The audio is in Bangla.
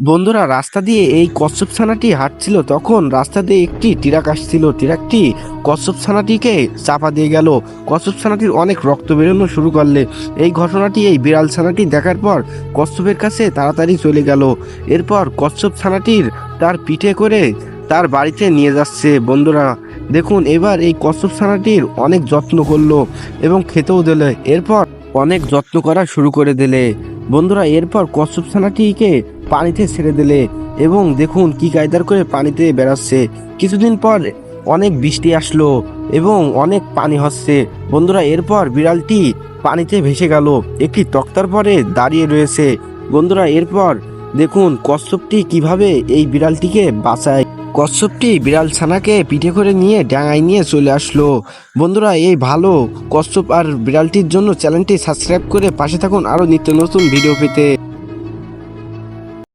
বন্ধুরা, রাস্তা দিয়ে এই কচ্ছপ ছানাটি হাঁটছিল, তখন রাস্তা দিয়ে একটি ট্রাক আসছিল। ট্রাকটি কচ্ছপ ছানাটিকে চাপা দিয়ে গেল। কচ্ছপ ছানাটির অনেক রক্ত বেরোনো শুরু করলে এই ঘটনাটি এই বিড়াল ছানাটি দেখার পর কচ্ছপের কাছে তাড়াতাড়ি চলে গেল। এরপর কচ্ছপ ছানাটির তার পিঠে করে তার বাড়িতে নিয়ে যাচ্ছে। বন্ধুরা দেখুন, এবার এই কচ্ছপ ছানাটির অনেক যত্ন করলো এবং খেতেও দিলে। এরপর অনেক যত্ন করা শুরু করে দিলে। বন্ধুরা এরপর কচ্ছপ ছানাটিকে পানিতে ছেড়ে দিলে এবং দেখুন কি কায়দার করে পানিতে বেড়াচ্ছে। কিছুদিন পর অনেক বৃষ্টি আসলো এবং অনেক পানি হচ্ছে। বন্ধুরা এরপর বিড়ালটি পানিতে ভেসে গেল, একটি তক্তার পরে দাঁড়িয়ে রয়েছে। বন্ধুরা এরপর দেখুন কচ্ছপটি কিভাবে এই বিড়ালটিকে বাঁচায়। কচ্ছপটি বিড়াল ছানাকে পিঠে করে নিয়ে ডাঙায় নিয়ে চলে আসলো। বন্ধুরা এই ভালো কচ্ছপ আর বিড়ালটির জন্য চ্যানেলটি সাবস্ক্রাইব করে পাশে থাকুন আরও নিত্য নতুন ভিডিও পেতে।